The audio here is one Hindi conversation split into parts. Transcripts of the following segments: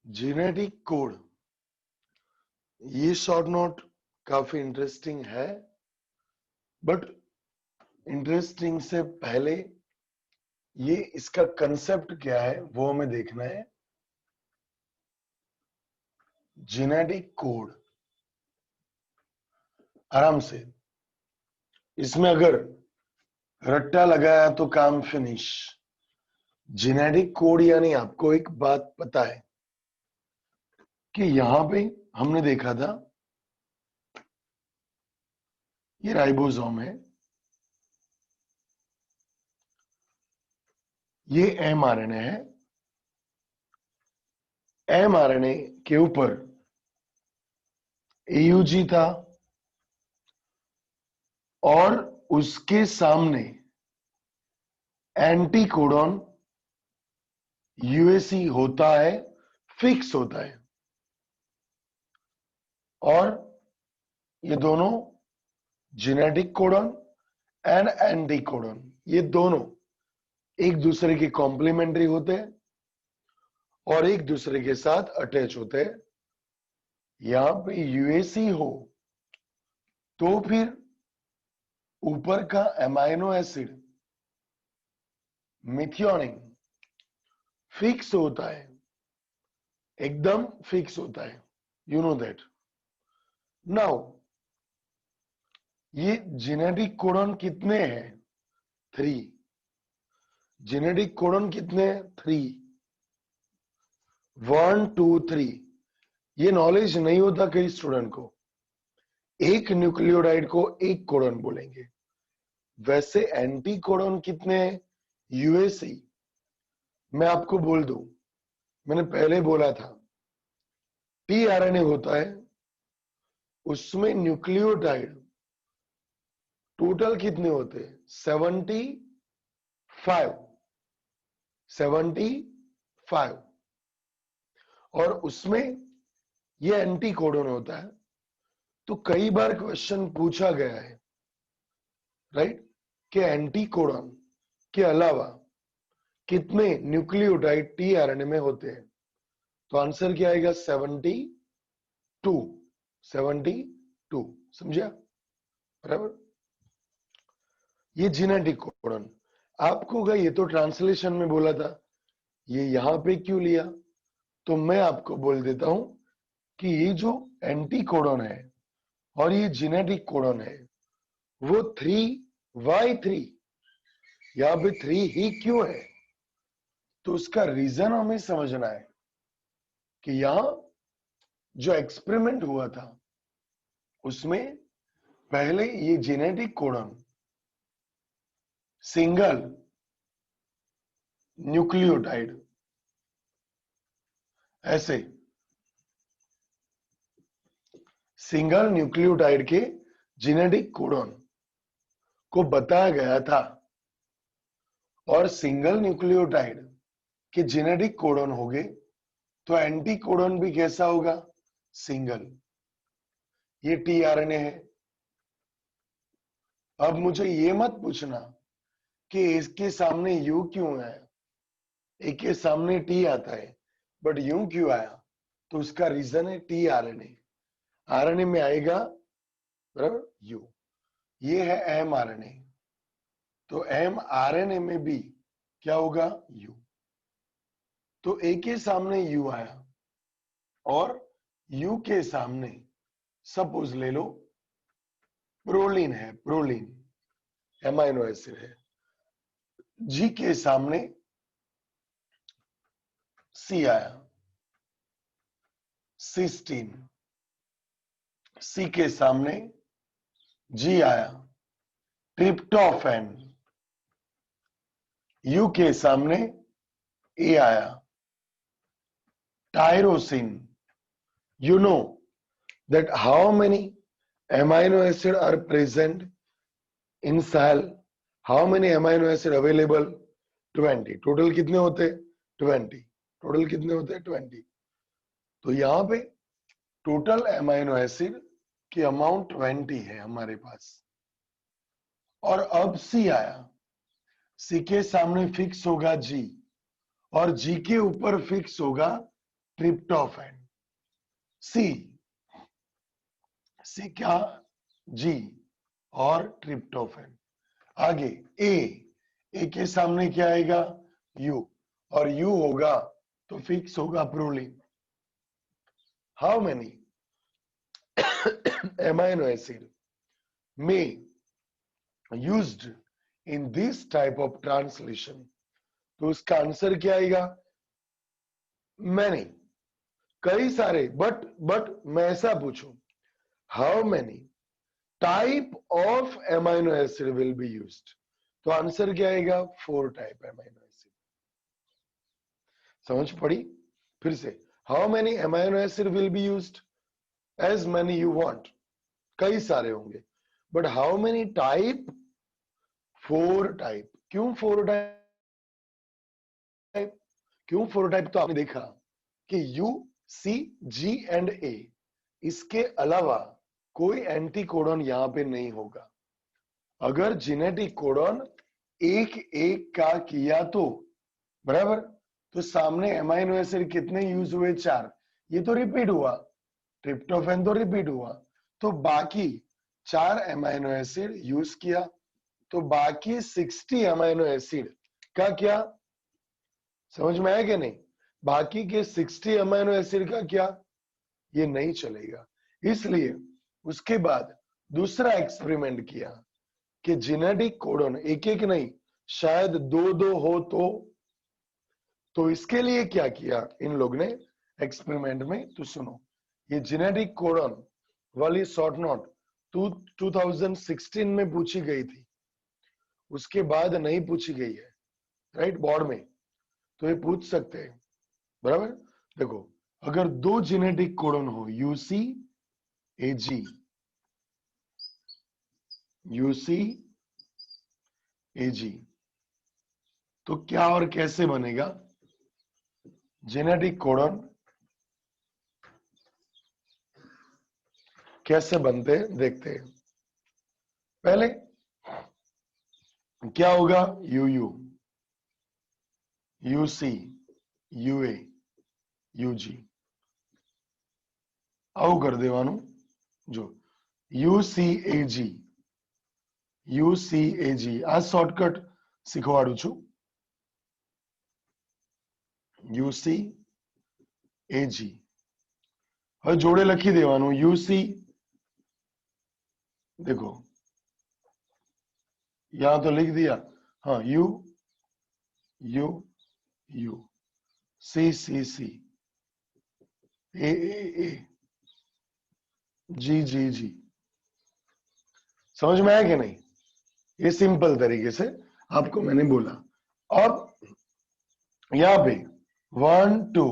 जेनेटिक कोड, ये शॉर्ट नोट काफी इंटरेस्टिंग है, बट इंटरेस्टिंग से पहले ये इसका कंसेप्ट क्या है वो हमें देखना है। जेनेटिक कोड आराम से, इसमें अगर रट्टा लगाया तो काम फिनिश। जेनेटिक कोड यानी आपको एक बात पता है कि यहां पे हमने देखा था ये राइबोसोम है, ये एमआरएनए है, एमआरएनए के ऊपर एयूजी था और उसके सामने एंटी कोडॉन यूएसी होता है, फिक्स होता है। और ये दोनों genetic codon and anti codon, ये दोनों एक दूसरे के कॉम्प्लीमेंट्री होते हैं और एक दूसरे के साथ अटैच होते हैं। यहां पे यूएसी हो तो फिर ऊपर का एमाइनो एसिड मिथियोनिन फिक्स होता है, एकदम फिक्स होता है। You know that. नाउ ये जेनेटिक कोडॉन कितने हैं? 3। जेनेटिक कोडॉन कितने हैं? 3। 1 2 3। ये नॉलेज नहीं होता कई स्टूडेंट को। एक न्यूक्लियोटाइड को एक कोडॉन बोलेंगे। वैसे एंटी कोडॉन कितने हैं? यूएसी मैं आपको बोल दूं, मैंने पहले बोला था टीआरएनए होता है, उसमें न्यूक्लियोटाइड टोटल कितने होते हैं? 75। 75 और उसमें ये एंटी कोडॉन होता है। तो कई बार क्वेश्चन पूछा गया है, राइट, कि एंटी कोडॉन के अलावा कितने न्यूक्लियोटाइड टीआरएनए में होते हैं? तो आंसर क्या आएगा? 72। 72 समझा? बराबर। ये जेनेटिक कोडॉन आपको होगा, ये तो ट्रांसलेशन में बोला था, ये यहां पे क्यों लिया? तो मैं आपको बोल देता हूं कि ये जो एंटी कोडॉन है और ये जेनेटिक कोडॉन है वो 3y3, यहां पे 3 ही क्यों है? तो उसका रीजन हमें समझना है कि यहां जो एक्सपेरिमेंट हुआ था उसमें पहले ये जेनेटिक कोडॉन सिंगल न्यूक्लियोटाइड ऐसे सिंगल न्यूक्लियोटाइड के जेनेटिक कोडॉन को बताया गया था, और सिंगल न्यूक्लियोटाइड के जेनेटिक कोडॉन हो गए तो एंटी कोडॉन भी कैसा होगा? सिंगल। ये टीआरएनए है। अब मुझे ये मत पूछना कि इसके सामने यू क्यों है, एक के सामने टी आता है बट यू क्यों आया? तो उसका रीजन है टीआरएनए। आरएनए में आएगा बराबर यू। ये है एमआरएनए, तो एमआरएनए में भी क्या होगा? यू। तो ए के सामने यू आया और यू के सामने सपोज ले लो प्रोलीन है, प्रोलीन एमाइनो एसिड है। जी के सामने सी आया, सिस्टीन। सी के सामने जी आया, ट्रिप्टोफैन। यू के सामने ए आया, tyrosine. You know that how many amino acid are present in cell? How many amino acid available? 20। Total कितने होते? 20। टोटल कितने होते? 20। तो यहां पे टोटल अमाइनो एसिड की अमाउंट 20 है हमारे पास। और अब सी आया, सी के सामने फिक्स होगा जी और जी के ऊपर फिक्स होगा ट्रिप्टोफैन। सी, सी क्या, जी और ट्रिप्टोफैन। आगे ए, ए के सामने क्या आएगा, यू, और यू होगा तो फिक्स होगा proline. How many amino acid may used in this type of translation? तो उसका आंसर क्या आएगा, मैनी, कई सारे। बट मैं ऐसा पूछूं, how many type of amino acid will be used? तो आंसर क्या आएगा, 4 टाइप एमाइनो एसिड। समझ पड़ी? फिर से, how many amino acid will be used, as many you want, कई सारे होंगे। But how many type, 4 type. क्यों 4 टाइप? क्यों 4 टाइप? तो आपने देखा कि यू, सी, जी एंड ए, इसके अलावा कोई एंटी कोडॉन यहां पे नहीं होगा। अगर जेनेटिक कोडॉन एक एक का किया तो बराबर, तो सामने एमाइनो एसिड कितने यूज हुए, 4, ये तो रिपीट हुआ, ट्रिप्टोफैन तो रिपीट हुआ, तो बाकी 4 एमाइनो एसिड यूज किया, तो बाकी 60 एमाइनो एसिड का क्या, समझ में आया कि नहीं? बाकी के 60 अमाइनो एसिड का क्या, ये नहीं चलेगा। इसलिए उसके बाद दूसरा एक्सपेरिमेंट किया कि जेनेटिक कोडन एक एक नहीं, शायद दो दो हो तो इसके लिए क्या किया इन लोग ने एक्सपेरिमेंट में, तो सुनो। ये जेनेटिक कोडन वाली शॉर्ट नोट 2016 में पूछी गई थी, उसके बाद नहीं पूछी गई है, राइट, बोर्ड में। तो ये पूछ सकते हैं, बराबर। देखो, अगर दो जेनेटिक कोडन हो, यूसी एजी, यूसी एजी, तो क्या और कैसे बनेगा जेनेटिक कोडन, कैसे बनते हैं देखते हैं। पहले क्या होगा, यूयू, यूसी, यूए, यूजी, આવું કરી દેવાનું। જો યુસીએજી, યુસીએજી આ શોર્ટકટ શીખવાડું છું। યુસીએજી હવે જોડે લખી દેવાનું, यूसी, देखो यहां तो लिख दिया, हाँ, you you you, C C C, A, जी जी जी। समझ में आया कि नहीं? ये सिंपल तरीके से आपको मैंने बोला। और यहां पे 1 2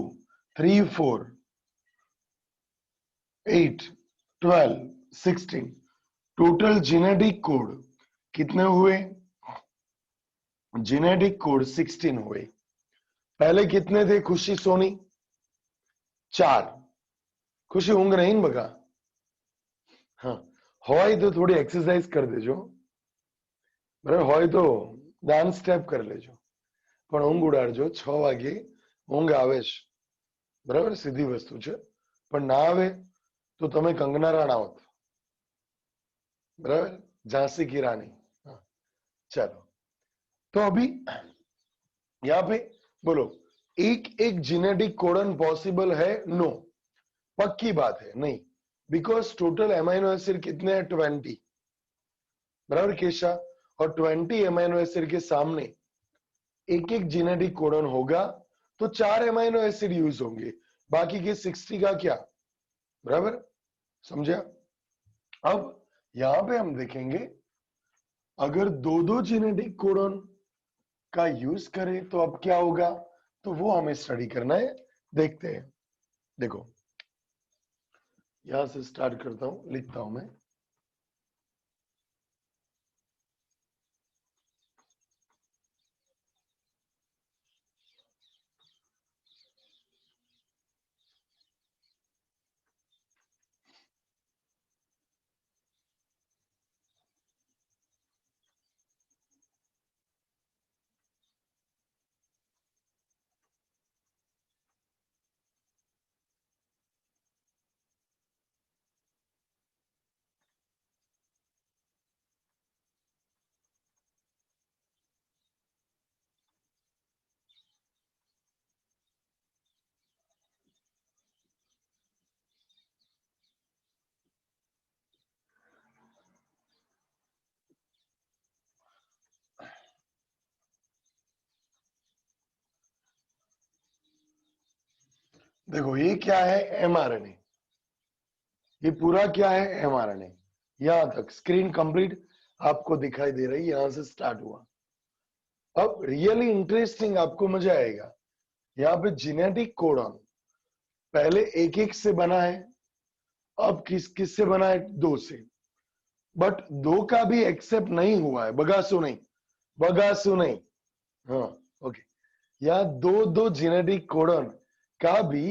3 4 8 12 16 टोटल जेनेटिक कोड कितने हुए, जेनेटिक कोड 16 हुए। पहले कितने थे, खुशी सोनी 4, खुशी ઊંઘ नहीं बगा, हाँ, હોય तो थोड़ी एक्सरसाइज कर देजो, बराबर, હોય तो डांस स्टेप कर लेजो, પણ ઊંઘ ઉડાડજો। 6 વાગે ઊંઘ આવે છે, બરાબર, સીધી વસ્તુ છે। પણ ના આવે તો તમે કંગના રાણાવત, बराबर, झांसी की रानी। हाँ, चलो, तो अभी यहां पे बोलो, एक एक जेनेटिक कोडन पॉसिबल है, नो, पक्की बात है नहीं, बिकॉज टोटल एमाइनो एसिड कितने हैं, 20, बराबर केशा, और 20 एमाइनो एसिड के सामने एक एक जेनेटिक कोडन होगा तो 4 एमाइनो एसिड यूज होंगे, बाकी के 60 का क्या, बराबर, समझा? अब यहां पे हम देखेंगे, अगर दो दो जेनेटिक कोडन का यूज करें तो अब क्या होगा, तो वो हमें स्टडी करना है, देखते हैं। देखो, यहां से स्टार्ट करता हूं, लिखता हूं मैं। देखो ये क्या है, एमआरएनए, ये पूरा क्या है, एमआरएनए। यहां तक स्क्रीन कंप्लीट आपको दिखाई दे रही, यहां से स्टार्ट हुआ। अब रियली इंटरेस्टिंग, आपको मजा आएगा। यहाँ पे जेनेटिक कोडॉन पहले एक एक से बना है, अब किस किस से बना है, दो से। बट दो का भी एक्सेप्ट नहीं हुआ है, बगासो नहीं, बगासो नहीं। हाँ, ओके। यहाँ दो दो जेनेटिक कोडॉन का भी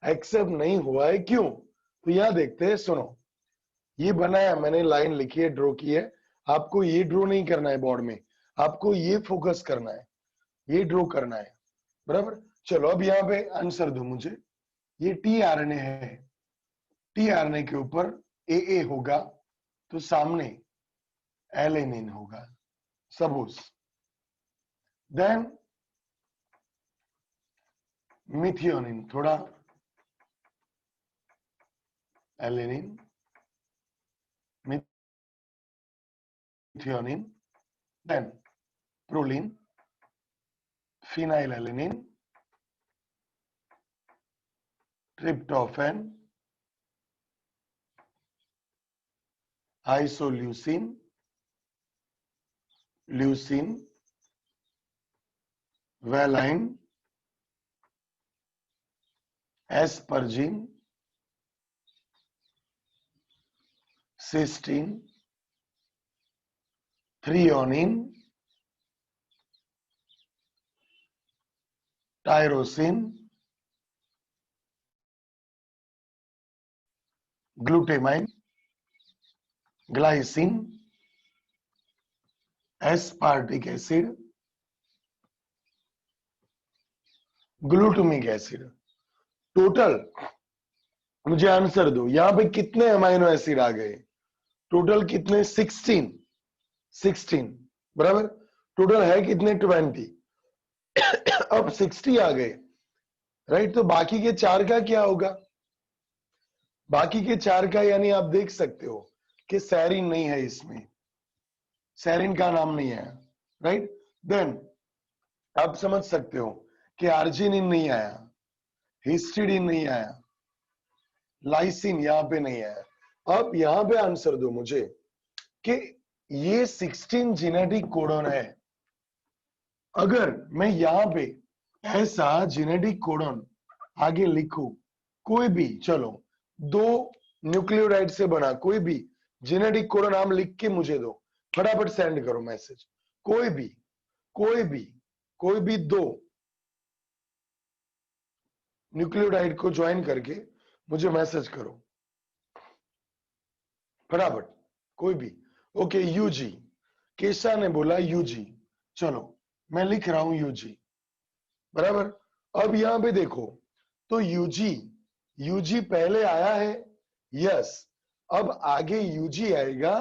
एक्सेप्ट नहीं हुआ है, क्यों? तो यहाँ देखते हैं, सुनो। ये बनाया मैंने, लाइन लिखी है, ड्रॉ की है। आपको ये ड्रॉ नहीं करना है बोर्ड में, आपको ये फोकस करना है, ये ड्रॉ करना है, बराबर। चलो अब यहाँ पे आंसर दो मुझे। ये टीआरएनए है, टीआरएनए के ऊपर ए होगा, तो सामने एलेनिन होगा, सपोज। देन मिथियोनिन, थोड़ा alanine, methionine, then proline, phenyl alanine, tryptophan, isoleucine, leucine, valine, asparagine, cysteine, threonine, tyrosine, glutamine, glycine, aspartic acid, glutamic acid. Total मुझे आंसर दो, यहां पे कितने अमाइनो एसिड आ गए? टोटल कितने? 16, 16, बराबर। टोटल है कितने? 20। अब 60 आ गए, राइट। तो बाकी के 4 का क्या होगा? बाकी के 4 का यानी आप देख सकते हो कि सैरिन नहीं है इसमें, सैरिन का नाम नहीं है, राइट। देन आप समझ सकते हो कि आर्जिनिन नहीं आया, हिस्टिडीन नहीं आया, लाइसिन यहां पे नहीं आया। अब यहां पे आंसर दो मुझे कि ये 16 जेनेटिक कोडॉन है। अगर मैं यहां पे ऐसा जेनेटिक कोडॉन आगे लिखूं, कोई भी, चलो 2 न्यूक्लियोटाइड से बना कोई भी जेनेटिक कोडॉन नाम लिख के मुझे दो, फटाफट सेंड करो मैसेज। कोई भी, कोई भी, कोई भी 2 न्यूक्लियोटाइड को ज्वाइन करके मुझे मैसेज करो फटाफट, कोई भी। ओके, यूजी, केशा ने बोला यूजी, चलो मैं लिख रहा हूं यूजी, बराबर। अब यहां पे देखो, तो यूजी, यूजी पहले आया है, यस। अब आगे यूजी आएगा,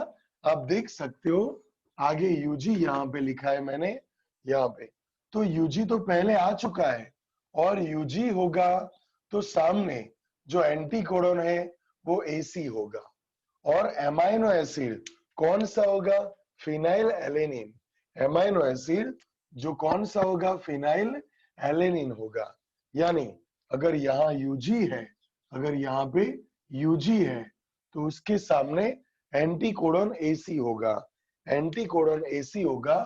आप देख सकते हो आगे यूजी यहां पे लिखा है मैंने, यहां पे। तो यूजी तो पहले आ चुका है, और यूजी होगा तो सामने जो एंटी कोडॉन है वो एसी होगा। और एमाइनो एसिड कौन सा होगा? Phenyl alanine. एमाइनो एसिड जो कौन सा होगा? फिनाइल एलेनिन होगा। यानी अगर यहाँ यूजी है, अगर यहाँ पे यूजी है, तो उसके सामने एंटी कोडॉन एसी होगा। एंटी कोडॉन एसी होगा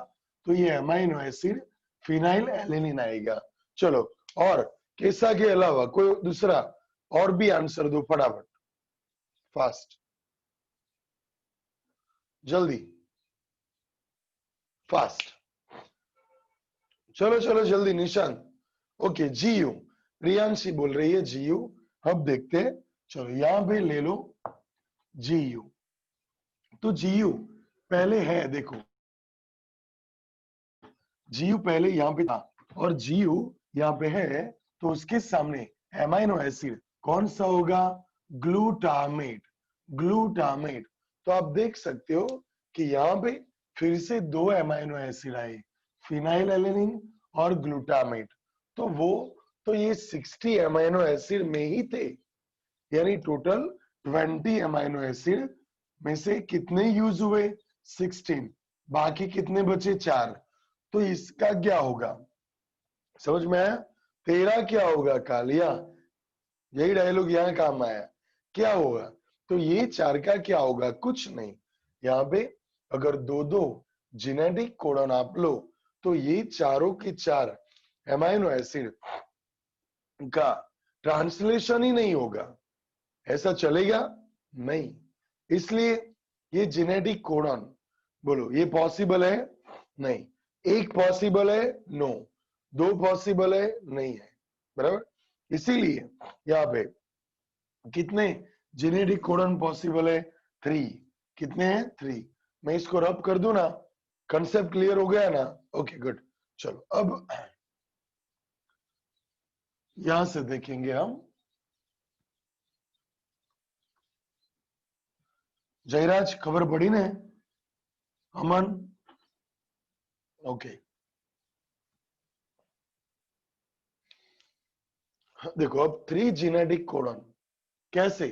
तो ये एमाइनो एसिड फिनाइल एलेनिन आएगा। चलो, और केसा के अलावा कोई दूसरा और भी आंसर दो फटाफट, फास्ट, जल्दी, फास्ट। चलो चलो जल्दी, निशांत। ओके, जीयू, प्रियांशी बोल रही है जीयू। अब देखते हैं, चलो यहां पे ले लो जीयू। तो जीयू पहले है, देखो जीयू पहले यहां पे था, और जीयू यहां पे है, तो उसके सामने एमाइनो एसिड कौन सा होगा? Glutamate, glutamate. तो आप देख सकते हो कि यहाँ पे फिर से 2 एमाइनो एसिड आए, फिनाइल एलेनिन और ग्लूटामेट। तो वो, तो ये 60 एमाइनो एसिड में ही थे, यानी टोटल 20 अमाइनो एसिड में से कितने यूज हुए? 16। बाकी कितने बचे? 4। तो इसका क्या होगा? समझ में आया? तेरा क्या होगा कालिया? यही डायलॉग यहाँ काम आया, क्या होगा? तो ये 4 का क्या होगा? कुछ नहीं। यहाँ पे अगर दो दो जेनेटिक कोडन आप लो तो ये चारों के चार एमाइनो एसिड का ट्रांसलेशन ही नहीं होगा। ऐसा चलेगा नहीं। इसलिए ये जेनेटिक कोडन, बोलो ये पॉसिबल है? नहीं। एक पॉसिबल है? नो। दो पॉसिबल है? नहीं है। बराबर। इसीलिए यहाँ पे कितने जेनेटिक कोडन पॉसिबल है? 3। कितने हैं? 3। मैं इसको रब कर दूं ना, कंसेप्ट क्लियर हो गया ना? Okay good. चलो अब यहां से देखेंगे हम। जयराज खबर पड़ी ने? अमन? ओके। देखो अब 3 जेनेटिक कोडन कैसे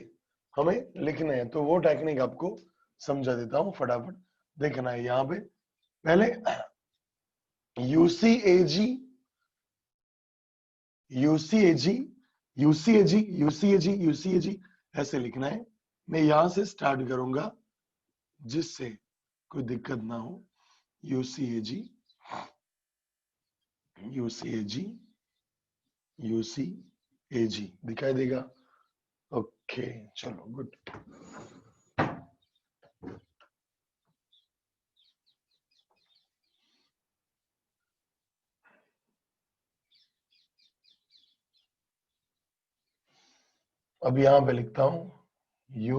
हमें लिखने हैं, तो वो टेक्निक आपको समझा देता हूं फटाफट। देखना है यहां पे पहले यूसीएजी, यूसीएजी, यूसीएजी, यूसीएजी, यूसीएजी ऐसे लिखना है। मैं यहां से स्टार्ट करूंगा जिससे कोई दिक्कत ना हो। यूसीएजी, यूसीएजी, यूसीएजी दिखाई देगा? ओके चलो गुड। अब यहां पे लिखता हूं you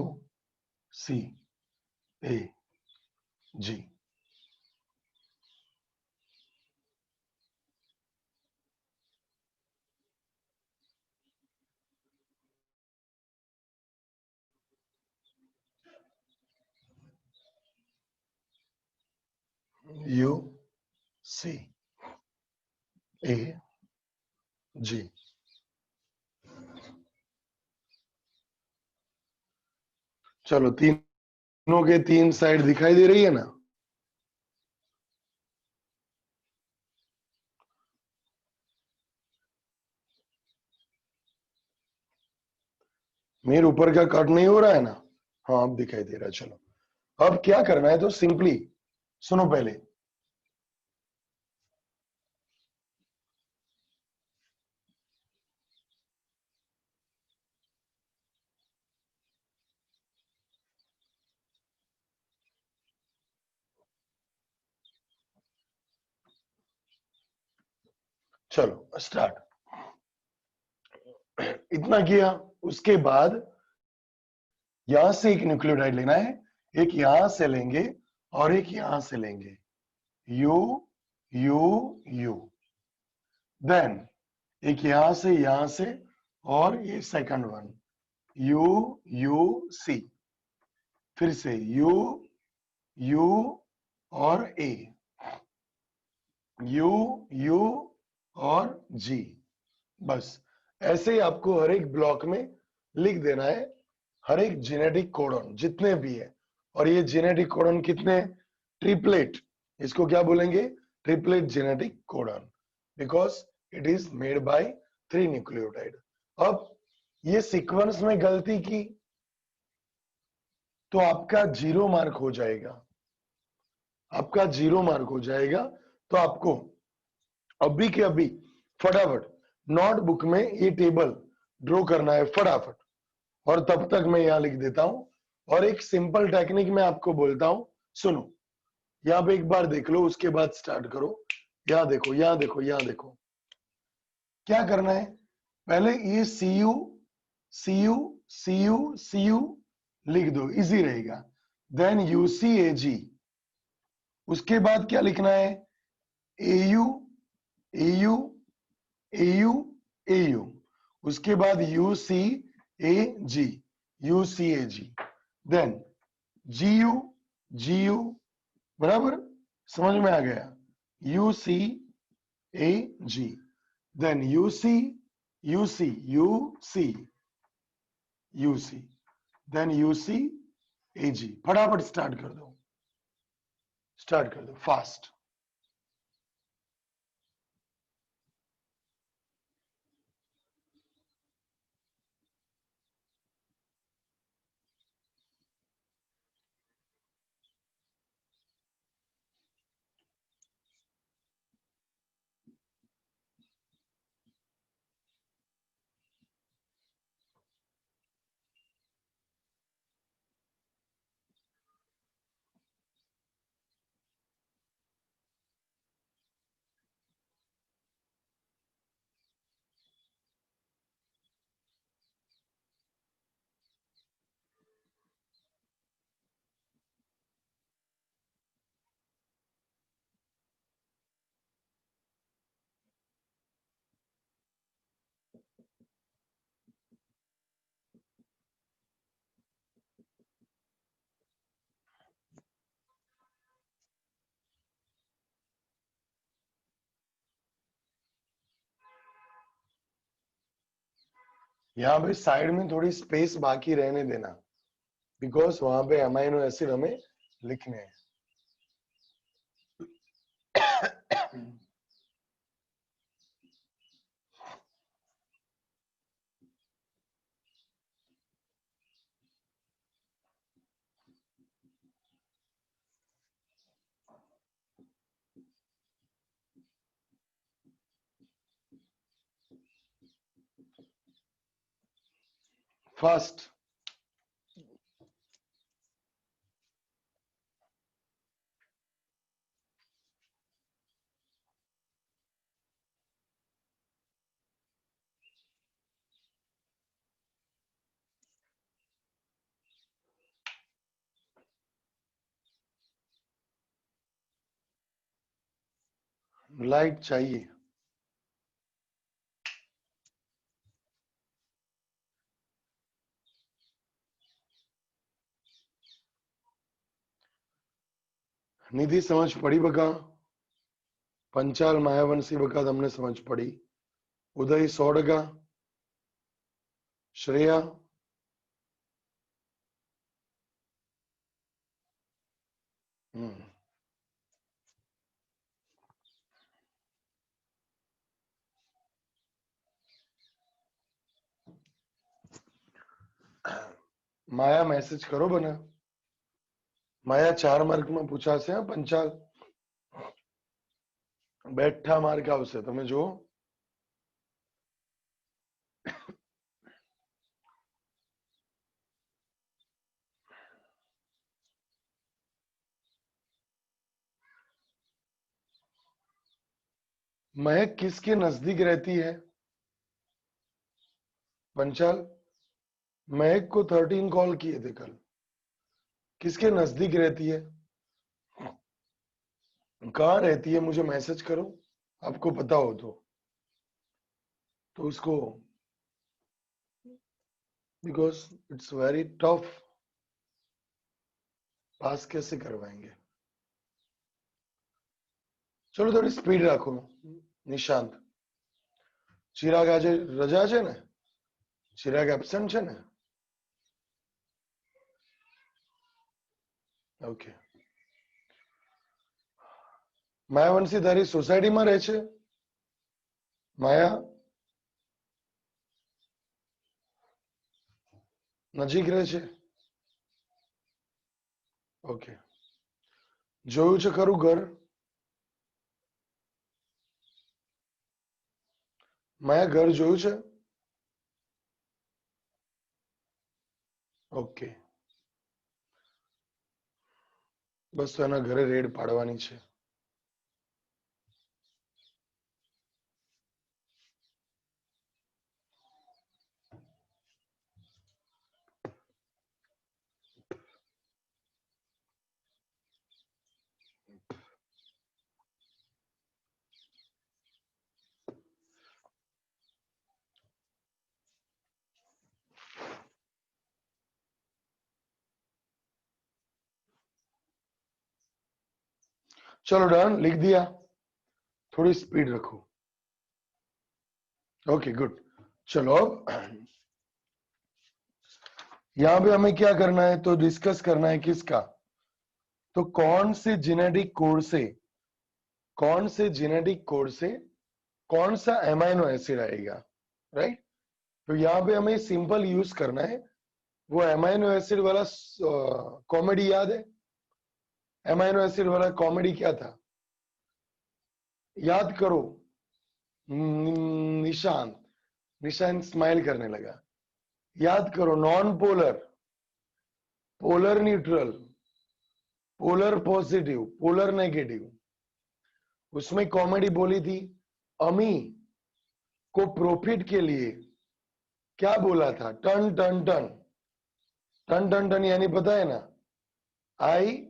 C A G. U C A जी। चलो तीनों के तीन साइड दिखाई दे रही है ना? मेरे ऊपर का कट नहीं हो रहा है ना? हाँ अब दिखाई दे रहा है। चलो अब क्या करना है, तो सिंपली सुनो पहले। चलो स्टार्ट। इतना किया, उसके बाद यहां से एक न्यूक्लियोटाइड लेना है। एक यहां से लेंगे और एक यहां से लेंगे। You you you. देन एक यहां से और ये second one you you see. फिर से यू यू और ए, यू यू और जी। बस ऐसे ही आपको हर एक ब्लॉक में लिख देना है हर एक जेनेटिक कोडन जितने भी है। और ये जेनेटिक कोडन कितने? ट्रिपलेट। इसको क्या बोलेंगे? Triplet genetic codon, because it is made by 3 nucleotide. अब ये सीक्वेंस में गलती की तो आपका 0 मार्क हो जाएगा। आपका 0 मार्क हो जाएगा। तो आपको अभी के अभी फटाफट नोटबुक में ये टेबल ड्रॉ करना है फटाफट। और तब तक मैं यहां लिख देता हूं। और एक सिंपल टेक्निक मैं आपको बोलता हूं, सुनो। यहां पे एक बार देख लो, उसके बाद स्टार्ट करो। यहां देखो, यहां देखो, यहां देखो। क्या करना है? पहले ये C U C U C U C U लिख दो, इजी रहेगा। Then U C A G. उसके बाद क्या लिखना है? A U A U A U A U. उसके बाद U C A G, U C A G. Then G U G U. बराबर समझ में आ गया? U C A G. Then U C U C U C U C. Then U C A G. फटाफट स्टार्ट कर दो, स्टार्ट कर दो फास्ट। यहाँ पे साइड में थोड़ी स्पेस बाकी रहने देना, बिकॉज वहां पे अमाइनो एसिड हमें लिखने हैं। फर्स्ट, लाइट चाहिए। निधि समझ पड़ी बका? पंचाल मायावंशी बका તમને સમજ પડી? ઉદય 100%, શ્રેયા માયા મેસેજ કરો બને। માયા 4 માર્ક માં પૂછાશે હા પંચાલ, બેઠા માર્ક આવશે તમે જુઓ। महक किसके नजदीक रहती है? पंचाल, महक को 13 कॉल किए थे कल, किसके नजदीक रहती है? कहाँ रहती है मुझे मैसेज करो, आपको पता हो तो उसको, बिकॉज इट्स वेरी टफ, पास कैसे करवाएंगे? चलो थोड़ी स्पीड रखो। निशांत, चिराग आज रजा है ने? चिराग एब्सेंट है ने? ओके। मायावंशी तारी सोसायटी में रहे छे? माया नजीक रहे छे? ओके। જોયું છે ખરું ઘર? માયા ઘર જોયું છે? ઓકે, બસ તો એના ઘરે રેડ પાડવાની છે। चलो डन, लिख दिया। थोड़ी स्पीड रखो। Okay good. चलो अब यहां पे हमें क्या करना है, तो डिस्कस करना है किसका, तो कौन से जेनेटिक कोड से, कौन से जेनेटिक कोड से कौन सा एमाइनो एसिड आएगा, राइट। तो यहाँ पे हमें सिंपल यूज करना है। वो एमाइनो एसिड वाला कॉमेडी याद है? एमाइनो एसिड वाला कॉमेडी क्या था, याद करो। निशांत, निशांत स्माइल करने लगा। याद करो, non polar, polar neutral, polar positive, polar negative. उसमें कॉमेडी बोली थी, अमी को प्रॉफिट के लिए क्या बोला था, टन टन टन, टन टन टन यानी पता है ना, आई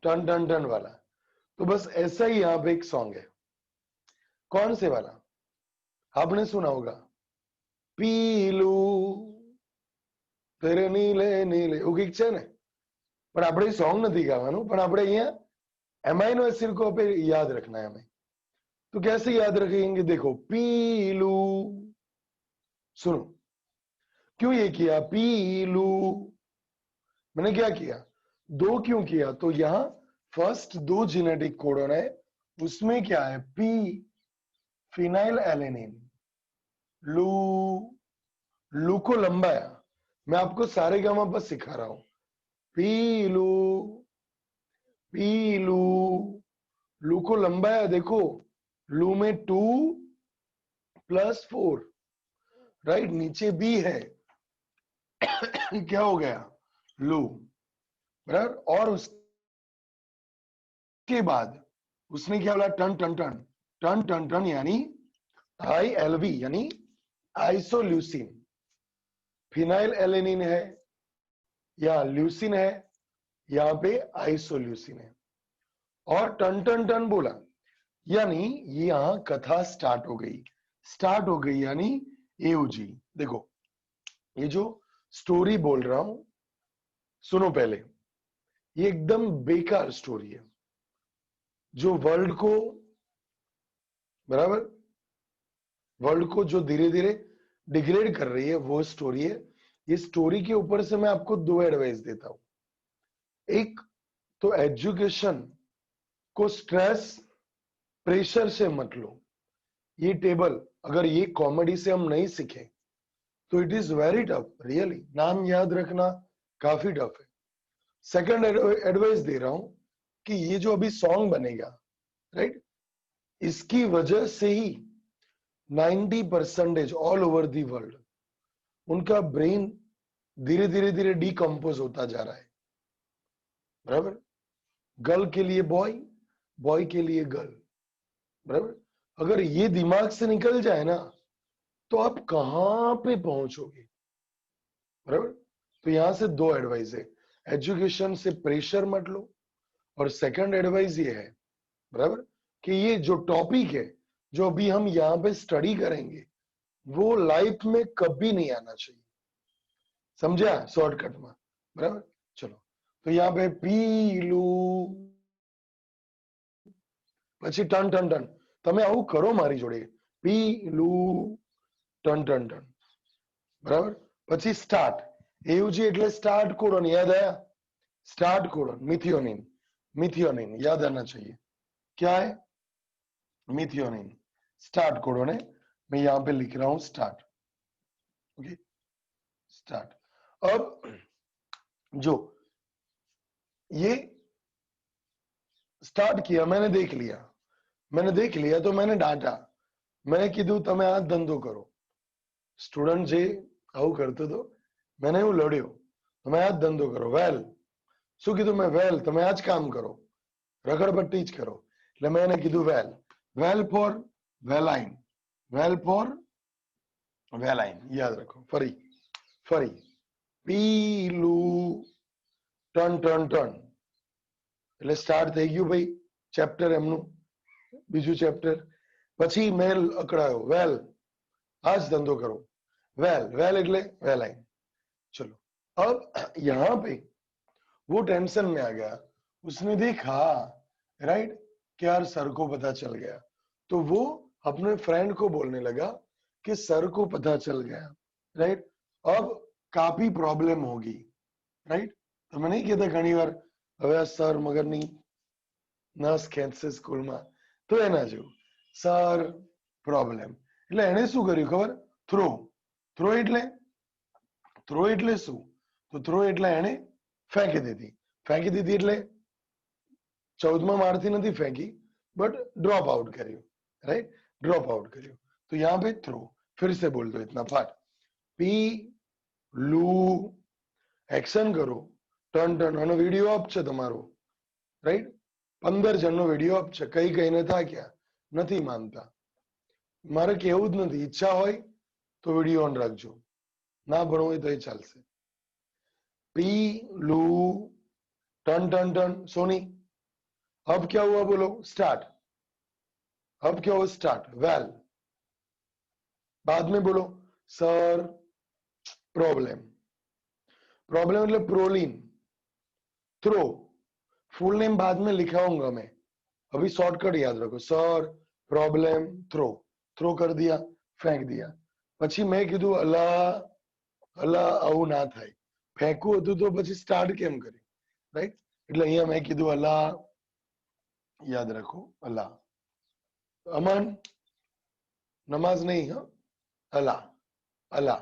टन टन टन वाला। तो बस ऐसा ही यहां पे एक सॉन्ग है। कौन से वाला आपने सुना होगा, पीलू तेरे नीले नीले, એવું કઈક છે ને, પણ આપણે સોંગ નથી ગાવાનું, પણ આપણે અહીંયા एमाइनो एसिड को पे याद रखना है हमें। तो कैसे याद रखेंगे, देखो पीलू, सुनो, क्यों ये किया? पीलू, मैंने क्या किया? दो क्यों किया? तो यहां फर्स्ट दो जेनेटिक कोडन है, उसमें क्या है? P phenyl alanine. लू, लू को लंबाया, मैं आपको सारे गामा बस सिखा रहा हूं। पीलू, पीलू, लू को लंबाया, देखो लू में 2+4, राइट, नीचे बी है क्या हो गया? लू, बराबर। और उसके बाद उसने क्या बोला? टन टन टन टन टन टन, यानी ILV यानी आइसोल्यूसिन। फिनाइल एलेनिन है या ल्यूसिन है, यहां पे आइसोल्यूसिन है। और टन टन टन बोला, यानी ये यहां कथा स्टार्ट हो गई, स्टार्ट हो गई, यानी AUG। देखो ये जो स्टोरी बोल रहा हूं, सुनो पहले, ये एकदम बेकार स्टोरी है जो वर्ल्ड को, बराबर, वर्ल्ड को जो धीरे धीरे डिग्रेड कर रही है, वो स्टोरी है। ये स्टोरी के ऊपर से मैं आपको दो एडवाइस देता हूं। एक तो एजुकेशन को स्ट्रेस प्रेशर से मत लो। ये टेबल अगर ये कॉमेडी से हम नहीं सीखे तो it is very tough, really, नाम याद रखना काफी टफ है। सेकंड एडवाइस दे रहा हूं कि ये जो अभी सॉन्ग बनेगा, राइट, इसकी वजह से ही 90% ऑल ओवर दी वर्ल्ड उनका ब्रेन धीरे धीरे धीरे डिकम्पोज होता जा रहा है, बराबर। गर्ल के लिए बॉय, बॉय के लिए गर्ल, बराबर। अगर ये दिमाग से निकल जाए ना तो आप कहां पे पहुंचोगे, बराबर। तो यहां से दो एडवाइस है, एजुकेशन से प्रेशर मत लो, और सेकंड एडवाइस ये है, बराबर, कि ये जो टॉपिक है जो अभी हम यहाँ पे स्टडी करेंगे वो लाइफ में कभी नहीं आना चाहिए, समझा? शॉर्टकट में, बराबर। चलो, तो यहाँ पे पीलू પછી ટન ટન ટન, તમે આવું કરો મારી જોડે, પીલુ ટન ટન ટન, બરાબર। પછી સ્ટાર્ટ, AUG એટલે स्टार्ट कोडन, याद आया? स्टार्ट कोडन, मिथियोनिन, मिथियोनिन याद आना चाहिए। क्या है? मिथियोनिन, स्टार्ट कोडन है, मैं यहां पे लिख रहा हूं स्टार्ट, ओके, स्टार्ट। अब जो ये स्टार्ट किया, मैंने देख लिया, मैंने देख लिया तो मैंने डांटा, मैंने कीधु તમે આ ધંધો કરો। સ્ટુડન્ટ જે આવું કરતો હતો, मैंने એવું લડ્યો, તમે આ ધંધો કરો। વેલ, શું કીધું મેં? વેલ, તમે આ જ કામ કરો, રખડપટ્ટી જ કરો। એટલે મેં એને કીધું વેલ, વેલ ફોર વેલાઇન, વેલ ફોર વેલાઇન, યાદ રાખો। ફરી ફરી પીલું ટન ટન ટન, એટલે સ્ટાર્ટ થઈ ગયું ભાઈ ચેપ્ટર એમનું, બીજું ચેપ્ટર। પછી મેં અકળાયો, વેલ आज धंधो करो, वेल, वेल એટલે વેલાइन। चलो, अब यहां पे वो टेंशन में आ गया, उसने देखा, राइट, कि यार सर को पता चल गया, तो वो अपने फ्रेंड को बोलने लगा कि सर को पता चल गया, राइट, अब काफी प्रॉब्लम होगी, राइट। तो मैंने कहता घनी बार હવે આ સર મગરની નસ ખેંચશે સ્કૂલમાં, તો એના જેવું સર પ્રોબ્લેમ। એટલે એને શું કર્યું ખબર? થ્રો, થ્રો એટલે, થ્રો એટલે શું? તો થ્રો એટલે એને ફેંકી દીધી, ફેંકી દીધી એટલે 14મા માળથી નથી फेंकी, बट ड्रॉप आउट કર્યું, राइट, ड्रॉप आउट કર્યું। तो यहाँ पे थ्रो, फिर से बोल दो इतना पार्ट, पी लू, एक्शन करो, टन टन। અને વિડિયો અપ છે તમારો, રાઈટ, 15 જણનો વિડિયો અપ છે, કઈ કઈને થાક્યા, નથી માનતા। મારે કેવું જ નથી, ઈચ્છા હોય તો વિડિયો ઓન રાખજો, ના ભણવું હોય તો એ ચાલશે। पी लू टन टन टन, सोनी अब क्या हुआ बोलो? स्टार्ट, अब क्या हुआ? स्टार्ट, वेल, बाद में बोलो सर प्रॉब्लम, प्रॉब्लम એટલે प्रोलिन, थ्रो, फुल नेम बाद में लिखाऊंगा मैं, अभी शॉर्टकट याद रखो, सर प्रॉब्लम थ्रो, थ्रो कर दिया, फेंक दिया। પછી मैं कीधु अला અલા આવું ના થાય, ફેંકવું હતું તો પછી સ્ટાર્ટ કેમ કરી, રાઈટ? એટલે અહીંયા મેં કીધું અલા, યાદ રાખો અલા. અમન, નમાઝ નહીં, હા, અલા, અલા,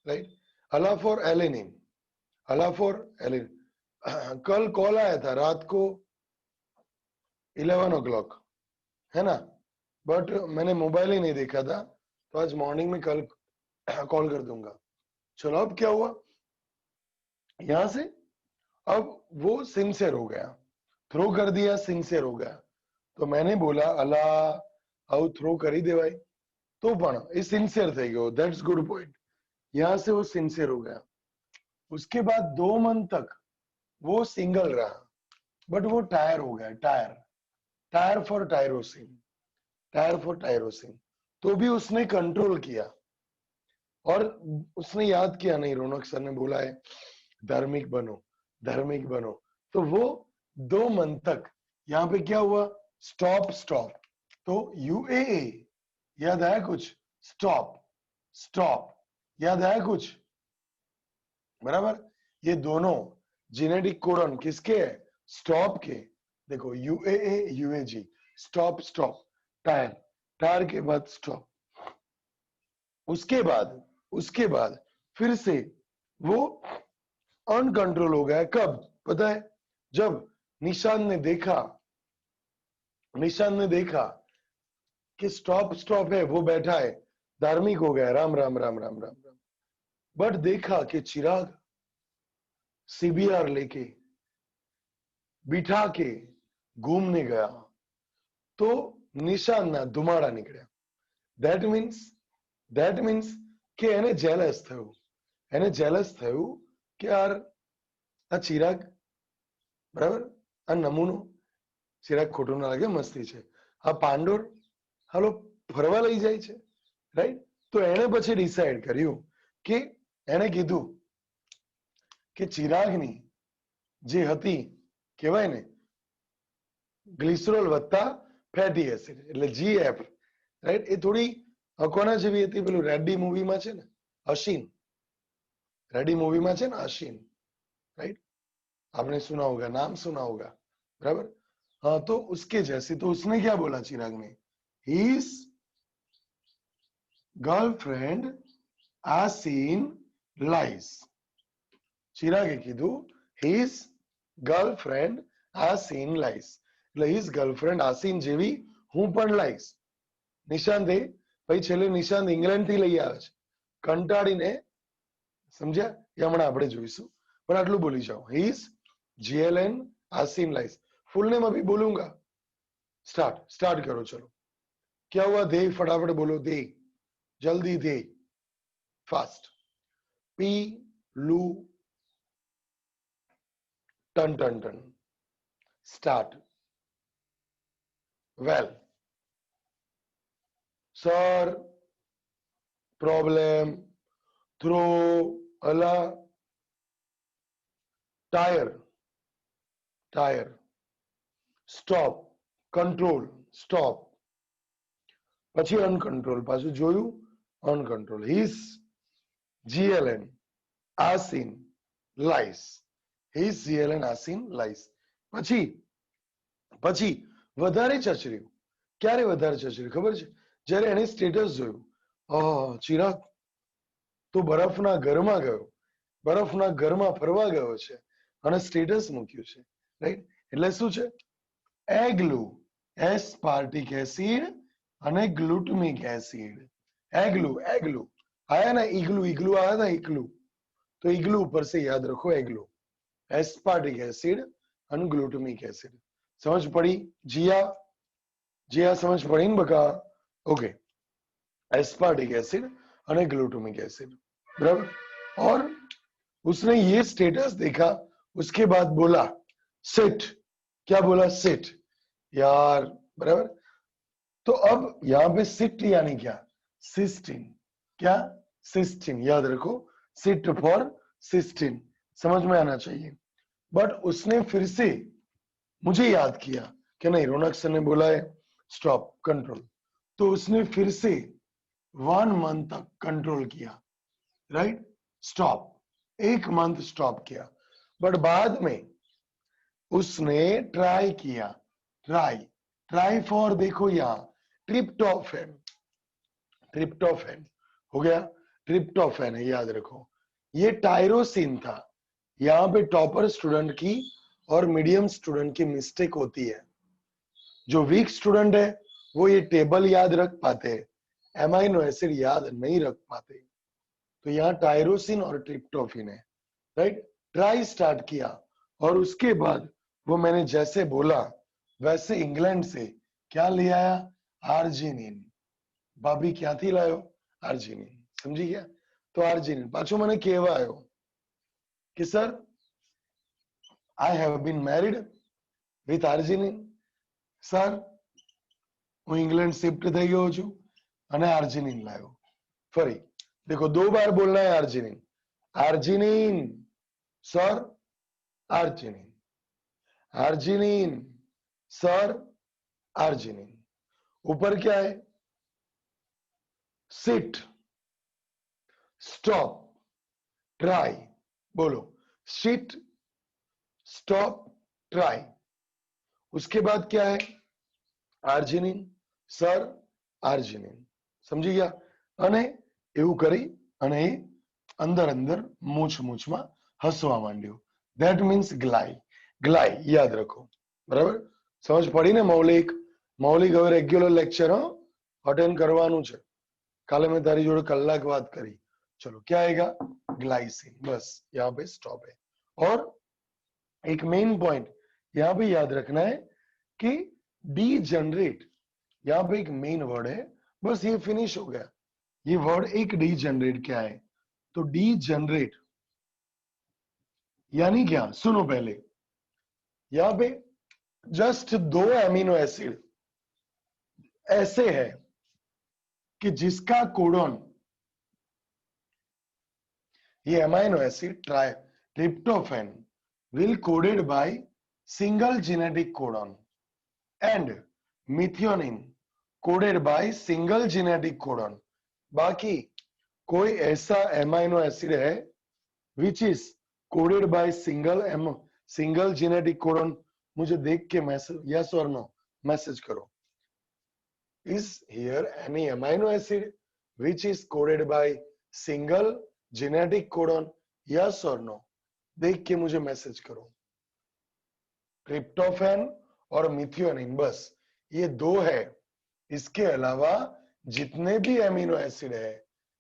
राइट? अला फॉर एलेनिन, अला फॉर एलेनिन. कल कॉल आया था रात को 11 o'clock, है ना? बट मैंने मोबाइल ही नहीं देखा था, तो आज मॉर्निंग में कल कॉल कर दूंगा. चलो अब क्या हुआ यहां से, अब वो सिंसियर हो गया, थ्रो कर दिया, सिंसियर हो गया. तो मैंने बोला अला આવું થ્રો કરી દેવાય, તો પણ એ સિન્સિયર થઈ ગયો. That's good point. यहां से वो सिंसियर हो गया. उसके बाद 2 मंथ तक वो सिंगल रहा, बट वो टायर हो गया. Tyre, tyre for tyrosine, tyre for tyrosine. तो भी उसने कंट्रोल किया, और उसने याद किया नहीं, रौनक सर ने बोला है धार्मिक बनो, धार्मिक बनो. तो वो 2 मंथ तक यहाँ पे क्या हुआ, स्टॉप स्टॉप. तो यूएए याद आया कुछ, स्टॉप स्टॉप याद आया कुछ, बराबर? ये दोनों जेनेटिक कोडन किसके है, स्टॉप के. देखो यूएए यूएजी, स्टॉप स्टॉप, टायर, टायर के बाद स्टॉप. उसके बाद फिर से वो अनकंट्रोल हो गया. कब पता है, जब निशान ने देखा कि स्टॉप स्टॉप है, वो बैठा है, धार्मिक हो गया, राम राम राम राम राम राम. बट देखा कि चिराग सीबीआर लेके बिठा के घूमने गया, तो निशान ना धुमाड़ा निकला. that means કે એને જેલસ થયું કે યાર આ ચિરાગ, બરાબર, આ નમૂનો, ચિરાગ ખોટું ના લાગે, મસ્તી છે, આ પાંડોર હાલો ફરવા લઈ જાય છે, રાઈટ? તો એને પછી ડિસાઈડ કર્યું કે એને કીધું કે ચિરાગની જે હતી, કહેવાય ને ગ્લિસરોલ વત્તા ફેટી એસિડ એટલે જીએફ, રાઈટ? એ થોડી કોના જેવી હતી, પેલું રેડ્ડી મૂવીમાં છે ને, અશીન, रेडी मूवी में है ना अशीन, राइट? आपने सुना होगा, नाम सुना होगा, बराबर? हाँ, तो उसके जैसी. तो उसने क्या बोला चिराग ने, हिज गर्लफ्रेंड आसीन लाइज. चिरागे कीधु हिज गर्लफ्रेंड आसीन लाइज, એટલે हिज गर्लफ्रेंड आसीन જેવી હું પણ લાઈસ. નિશાંત ભાઈ છેલ્લે નિશાંત ઇંગ્લેન્ડ થી લઈ આવે છે, કંટાળીને, समझा? ये हमने આપણે જોઈશું, પણ આટલું બોલી જાઓ, हिज जीएलएन आसीन लाइज. फुल नेम अभी बोलूंगा. स्टार्ट करो, चलो. क्या हुआ, दे, फटाफट बोलो, दे, जल्दी दे, फास्ट. पी लू टन टन टन, start. Well sir, problem, throw, अला, tyre, tyre, stop, control, stop, પછી અનકંટ્રોલ, પાછું જોયું અનકંટ્રોલ. His જીએલએન આસીન લાઈસ, his જીએલએન આસીન લાઈસ. પછી વધારે ચચર્યું. ક્યારે વધારે ચચર્યું ખબર છે, જ્યારે એને સ્ટેટસ જોયું, ચિરાગ તો બરફના ઘરમાં ગયો, બરફના ઘરમાં ફરવા ગયો છે અને સ્ટેટસ મૂક્યું છે, રાઈટ? એટલે શું છે, એગ્લુ, એસ્પાર્ટિક એસિડ અને ગ્લુટામિક એસિડ. एग्लू, एग्लू आया ना, इग्लू, इग्लू आया था, इग्लू. तो इग्लू ऊपर से याद रखो, एग्लू, एस्पार्टिक एसिड और ग्लूटामिक एसिड. समझ पड़ी जिया? जिया समझ पड़ी न बका? ओके, एस्पार्टिक एसिड और ग्लूटामिक एसिड, बराबर. और उसने ये स्टेटस देखा, उसके बाद बोला सिट. क्या बोला, सिट, यार, बराबर. तो अब यहां पे सिट यानी क्या, सिस्टीन. क्या, सिस्टीन, याद रखो, सिट फॉर सिस्टीन, समझ में आना चाहिए. बट उसने फिर से मुझे याद किया कि नहीं, रौनक सर ने बोला है स्टॉप, कंट्रोल. तो उसने फिर से 1 मंथ तक कंट्रोल किया, राइट? स्टॉप, 1 मंथ स्टॉप किया, बट बाद में उसने ट्राई किया, ट्राई, ट्राई फॉर, देखो यहां ट्रिप्टोफैन, ट्रिप्टोफैन हो गया, ट्रिप्टोफैन है, याद रखो। ये टायरोसिन था। यहाँ पे टॉपर स्टूडेंट की और मीडियम स्टूडेंट की मिस्टेक होती है। जो वीक स्टूडेंट है वो ये टेबल याद रख पाते हैं, एमाइनो एसिड याद नहीं रख पाते। तो यहाँ टायरोसिन और ट्रिप्टोफिन है, राइट। ट्राई स्टार्ट किया और उसके बाद वो मैंने जैसे बोला वैसे इंग्लैंड से क्या ले आया, आर्जिनिन। भाभी क्या थी लायो, आर्जिनिन, समझी गया। तो आर्जिनिन पाछो मैंने कहवा आयो कि sir I have been married with arginine, sir હું इंग्लैंड शिफ्ट થઈ ગયો છું અને આર્જિનિન લાવ્યો। ફરી देखो 2 बार बोलना है arginine, arginine sir, arginine, arginine sir, arginine. ऊपर क्या है, सिट, स्टॉप, ट्राई, बोलो सिट, स्टॉप, ट्राई। उसके बाद क्या है, आर्जिनिन सर, आर्जिनिन, समझी गया। અને એવું કરી અને એ અંદર અંદર મૂછ મૂછમાં હસવા માંડ્યો, ધેટ મીન્સ ગ્લાય, ગ્લાય યાદ રાખો, બરાબર। સમજ પડી ને। મૌલિક, મૌલિક હવે રેગ્યુલર લેક્ચર અટેન્ડ કરવાનું છે। કાલે મેં તારી જોડે કલાક વાત કરી, चलो क्या आएगा, ग्लाइसिन, बस यहाँ पे स्टॉप है। और एक मेन पॉइंट यहाँ पे याद रखना है कि डीजनरेट, यहाँ पे एक मेन वर्ड है, बस ये फिनिश हो गया। ये वर्ड एक डीजनरेट क्या है, तो डीजनरेट यानी क्या, सुनो पहले। यहाँ पे जस्ट 2 एमिनो एसिड ऐसे है कि जिसका कोडॉन, ये amino acid tryptophan will coded by single genetic codon and methionine coded by single genetic codon। बाकी कोई ऐसा एमाइनो एसिड है which is coded by single genetic codon, मुझे देख के message yes or no message करो। is here any amino acid which is coded by single genetic codon, yes or no, देख के मुझे मैसेज करो। ट्रिप्टोफैन और मिथियोनिन, बस ये 2 है। इसके अलावा जितने भी एमिनो एसिड है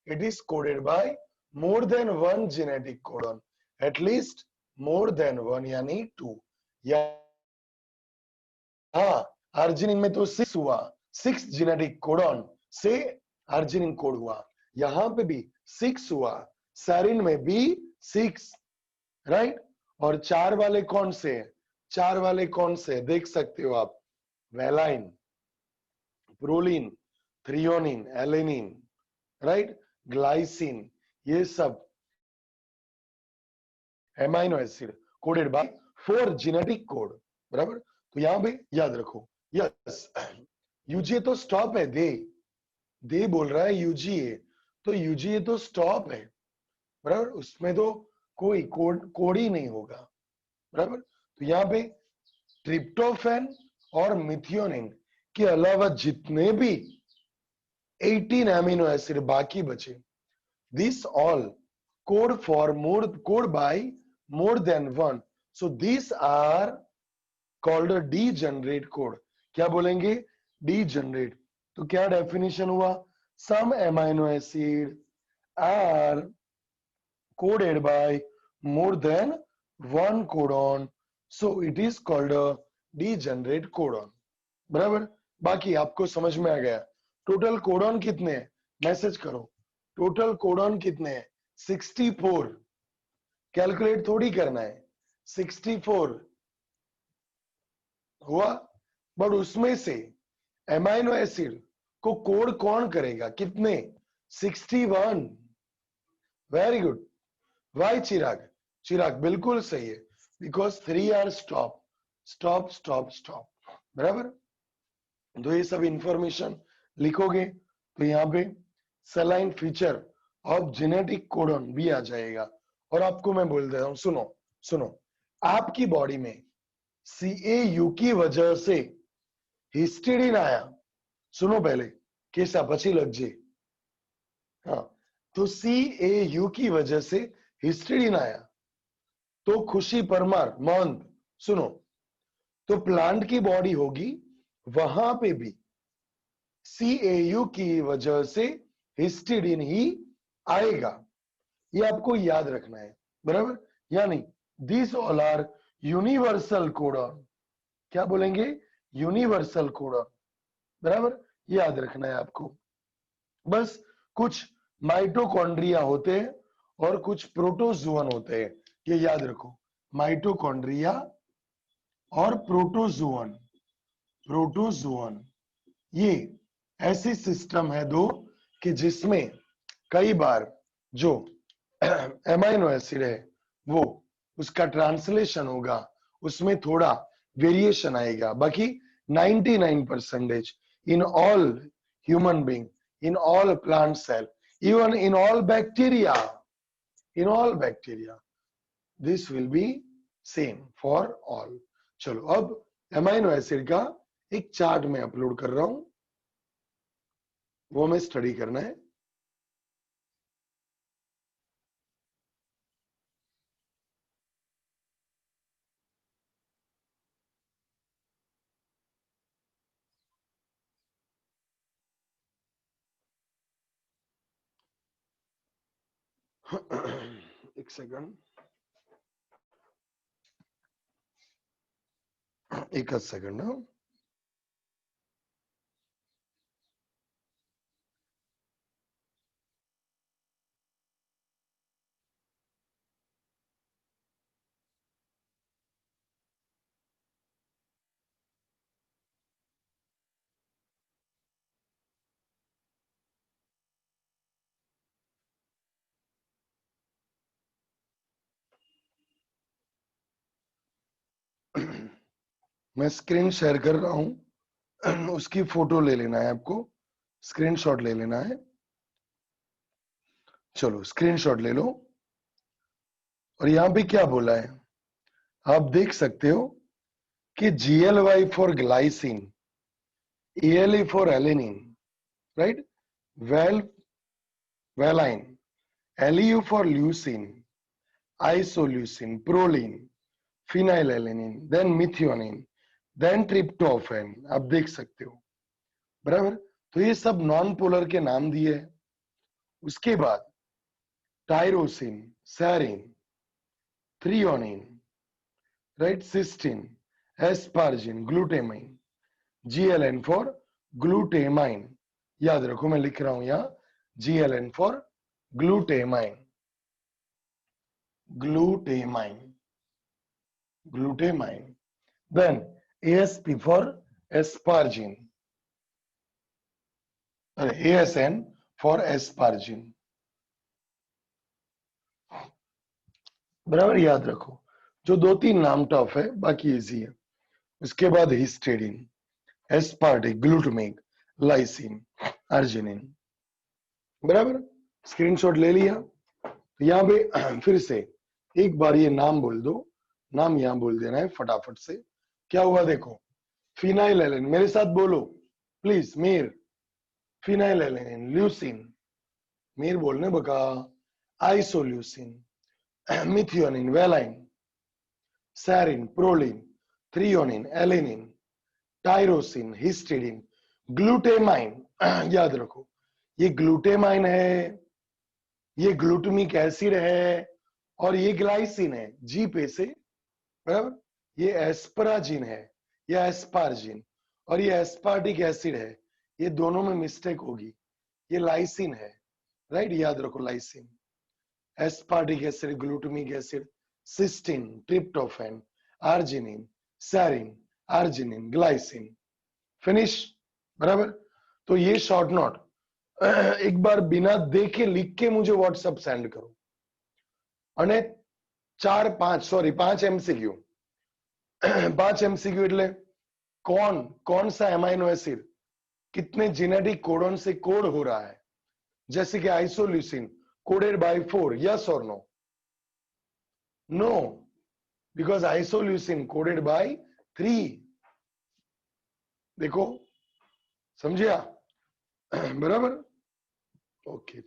it is coded by more than 1 genetic codon, at least more than 1 यानी 2। या हाँ, आर्जिनिन में तो 6 हुआ, 6 जेनेटिक कोडन से आर्जिनिन कोड हुआ। यहां पे भी 6 हुआ, सेरिन में भी 6, राइट। और 4 वाले कौन से, 4 वाले कौन से देख सकते हो आप, valine, proline, threonine, alanine, right, glycine, ये सब amino acid coded by 4 genetic code, बराबर। तो यहां पे याद रखो, यस यूजीए तो स्टॉप है, दे बोल रहा है यूजीए, तो यूजीए तो स्टॉप है, बराबर। उसमें तो कोई कोड ही नहीं होगा, बराबर। तो यहाँ पे ट्रिप्टोफैन और मिथियोनिन के अलावा जितने भी 18 एमिनो एसिड बाकी बचे, this all code for code by more than 1, so this are called degenerate code. क्या बोलेंगे, डीजनरेट। तो क्या डेफिनेशन हुआ, some amino acid are coded by more than 1 codon, so it is called a degenerate codon, बराबर। बाकी आपको समझ में आ गया। टोटल कोडॉन कितने हैं, मैसेज करो, टोटल कोडॉन कितने हैं, 64। कैलकुलेट थोड़ी करना है, 64 हुआ, बट उसमें से एमाइनो एसिड को कोड कौन करेगा, कितने, 61। Very good. Why Chirag, Chirag बिल्कुल सही है, because 3 are stop, stop stop stop, बराबर। तो ये सब इंफॉर्मेशन लिखोगे तो यहाँ पे सेलाइन फीचर अब जेनेटिक कोडन भी आ जाएगा। और आपको मैं बोल देता हूं, सुनो सुनो, आपकी बॉडी में CAU की वजह से हिस्टिडीन आया, सुनो पहले कैसा पची लग जे। हाँ, तो CAU की वजह से हिस्टिडीन आया, तो खुशी परमार महंत, सुनो, तो प्लांट की बॉडी होगी, वहां पे भी CAU की वजह से हिस्टिडीन ही आएगा। ये आपको याद रखना है, बराबर। यानी this all are universal codon, क्या बोलेंगे, यूनिवर्सल कोडन, बराबर। याद रखना है आपको। बस कुछ माइटोकॉन्ड्रिया होते हैं और कुछ प्रोटोजुअन होते हैं, ये याद रखो, माइटोकॉन्ड्रिया और प्रोटोजुअन। प्रोटोजुअन ये ऐसी सिस्टम है दो कि जिसमें कई बार जो एमाइनो एसिड है वो उसका ट्रांसलेशन होगा, उसमें थोड़ा वेरिएशन आएगा, बाकी 99% in all human being, in all plant cell, even in all bacteria, in all bacteria, this will be same for all. चलो अब एमाइनो एसिड का एक चार्ट में अपलोड कर रहा हूं, वो हमें स्टडी करना है। एक सेकंड, एक सेकंड। मैं स्क्रीन शेयर कर रहा हूं, उसकी फोटो ले लेना है आपको, स्क्रीनशॉट ले लेना है। चलो स्क्रीनशॉट ले लो। और यहां पे क्या बोला है आप देख सकते हो कि GLY for glycine, ALE for alanine, right, well valine, LEU for leucine, isoleucine, proline, phenylalanine, then methionine, then tryptophan, आप देख सकते हो, बराबर। तो ये सब नॉन पोलर के नाम दिए हैं। उसके बाद tyrosine, serine, threonine, right, cysteine, asparagine, glutamine, GLN for glutamine, याद रखो मैं लिख रहा हूं यहां GLN for glutamine, glutamine, glutamine, then ASP for aspargine, ASN for aspargine, बराबर याद रखो। जो दो तीन नाम टफ है, बाकी इजी है। उसके बाद histidine, aspartic, glutamic, lysine, arginine, बराबर। स्क्रीनशॉट ले लिया। तो यहाँ पे फिर से एक बार ये नाम बोल दो, नाम यहाँ बोल देना है फटाफट से। क्या हुआ देखो, फिनाइलएलेनिन, मेरे साथ बोलो प्लीज, मीर, फिनाइलएलेनिन, ल्यूसिन, मीर बोलने बका, isoleucine, methionine, valine, serine, proline, threonine, alanine, tyrosine, histidine, glutamine, याद रखो ये ग्लूटेमाइन है, ये ग्लूटामिक एसिड है, और ये ग्लाइसिन है, जी पे से, बराबर। ये एस्पराजिन है या एस्पार्जिन, और ये एस्पार्टिक एसिड है, ये दोनों में मिस्टेक होगी, ये लाइसिन है, राइट, याद रखो lysine, aspartic acid, glutamic acid, cysteine, tryptophan, arginine, serine, arginine, glycine, finish, बराबर। तो ये शॉर्ट नोट एक बार बिना देखे लिख के मुझे व्हाट्सएप सेंड करो। અને 5 MCQ, 5 MCQ એટલે कौन सा एमाइनो एसिड कितने जेनेटिक कोडन से कोड हो रहा है, जैसे कि आइसोल्यूसिन कोडेड बाय 4, यस और no? No, because isoleucine coded by 3। देखो, समझिया? बराबर? ओके।